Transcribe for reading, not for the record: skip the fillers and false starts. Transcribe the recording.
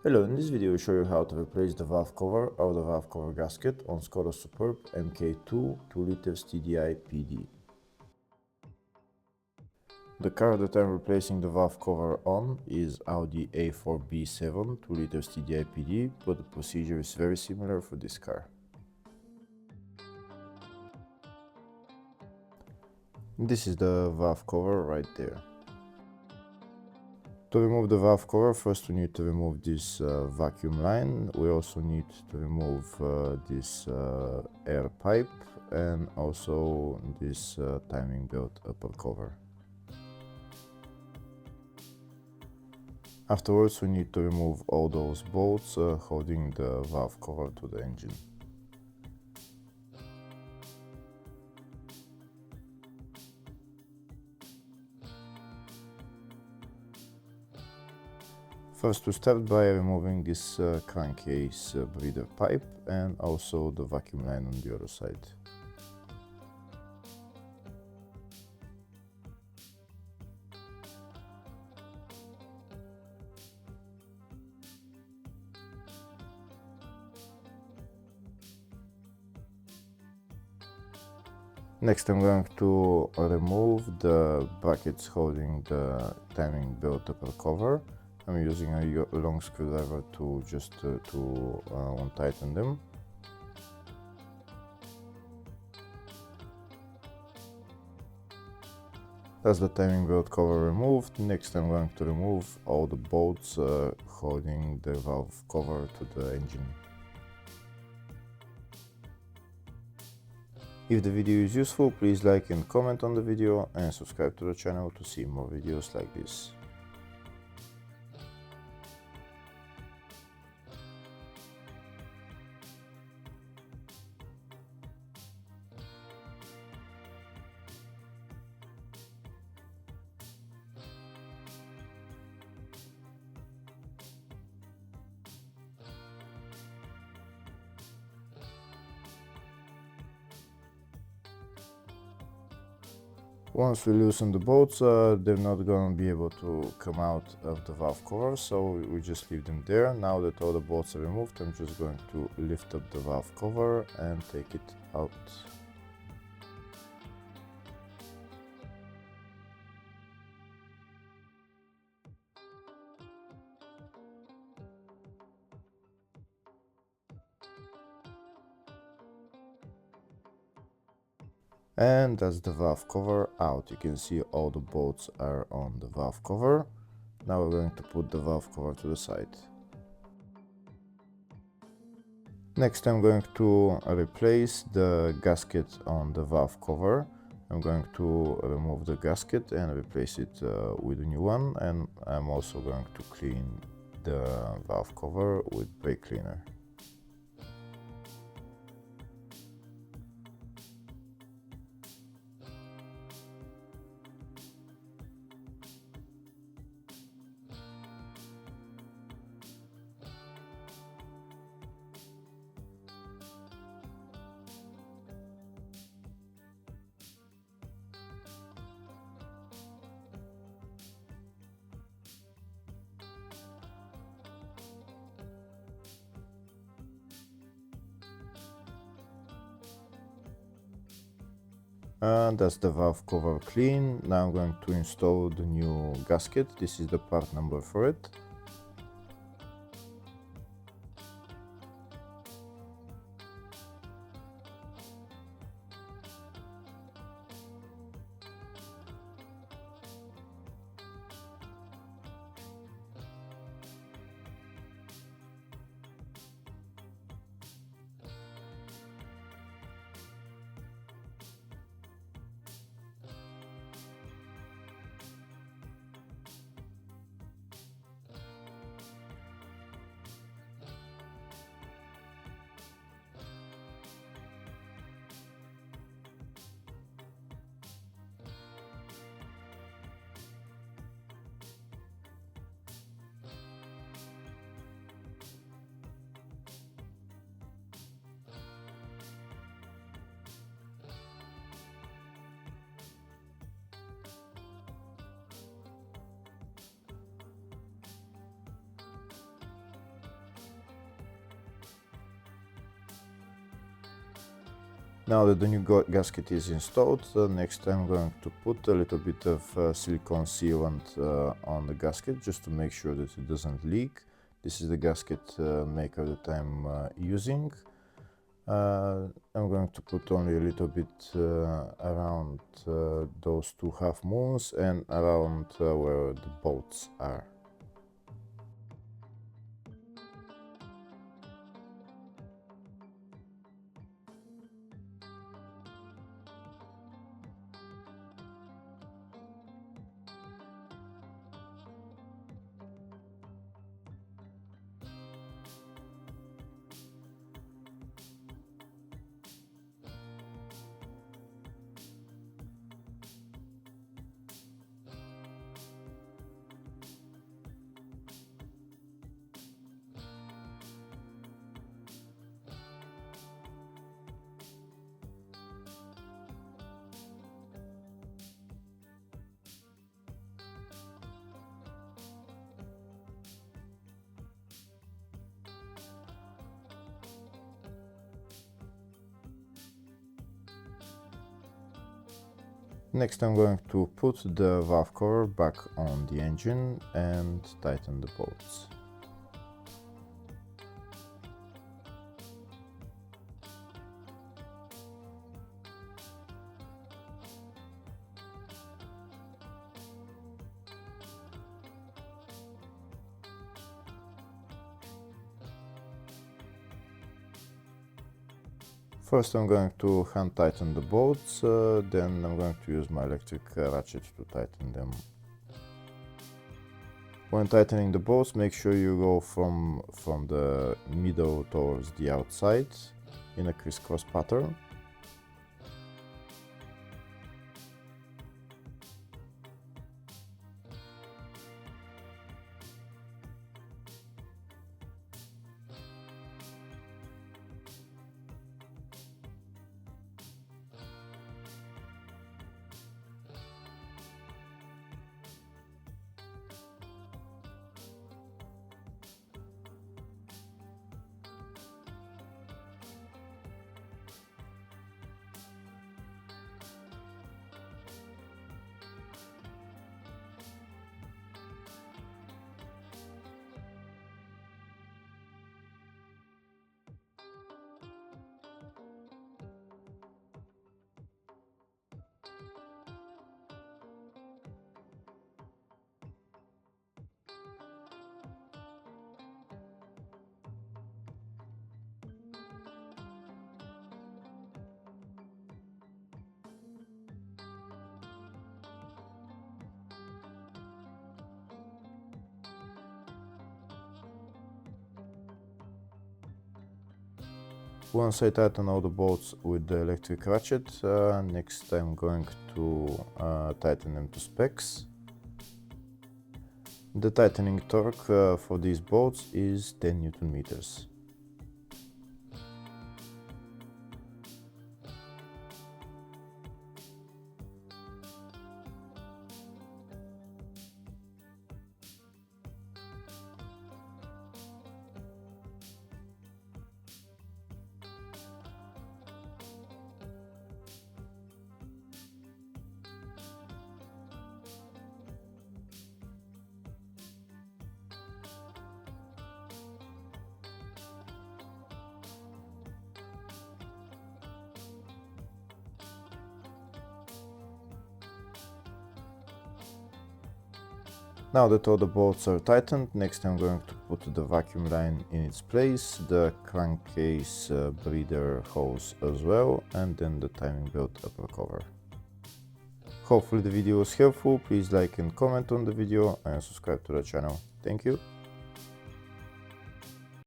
Hello, in this video we show you how to replace the valve cover of the valve cover gasket on Skoda Superb MK2 2.0 TDI PD. The car that I'm replacing the valve cover on is Audi A4 B7 2.0 TDI PD, but the procedure is very similar for this car. This is the valve cover right there. To remove the valve cover, first we need to remove this vacuum line. We also need to remove this air pipe and also this timing belt upper cover. Afterwards we need to remove all those bolts holding the valve cover to the engine. First we start by removing this crankcase breather pipe and also the vacuum line on the other side. Next I'm going to remove the brackets holding the timing belt upper cover. I'm using a long screwdriver to just untighten them. That's the timing belt cover removed. Next I'm going to remove all the bolts holding the valve cover to the engine. If the video is useful, please like and comment on the video and subscribe to the channel to see more videos like this. Once we loosen the bolts, they're not going to be able to come out of the valve cover, so we just leave them there. Now that all the bolts are removed, I'm just going to lift up the valve cover and take it out. And that's the valve cover out. You can see all the bolts are on the valve cover. Now we're going to put the valve cover to the side. Next I'm going to replace the gasket on the valve cover. I'm going to remove the gasket and replace it with a new one, and I'm also going to clean the valve cover with brake cleaner. And that's the valve cover clean. Now I'm going to install the new gasket. This is the part number for it. Now that the new gasket is installed, next I'm going to put a little bit of silicone sealant on the gasket just to make sure that it doesn't leak. This is the gasket maker that I'm using. I'm going to put only a little bit around those two half moons and around where the bolts are. Next I'm going to put the valve cover back on the engine and tighten the bolts. First I'm going to hand tighten the bolts, then I'm going to use my electric ratchet to tighten them. When tightening the bolts, make sure you go from the middle towards the outside in a crisscross pattern. Once I tighten all the bolts with the electric ratchet, next I'm going to tighten them to specs. The tightening torque for these bolts is 10 Newton meters. Now that all the bolts are tightened, next I'm going to put the vacuum line in its place, the crankcase breather hose as well, and then the timing belt upper cover. Hopefully the video was helpful. Please like and comment on the video and subscribe to the channel. Thank you.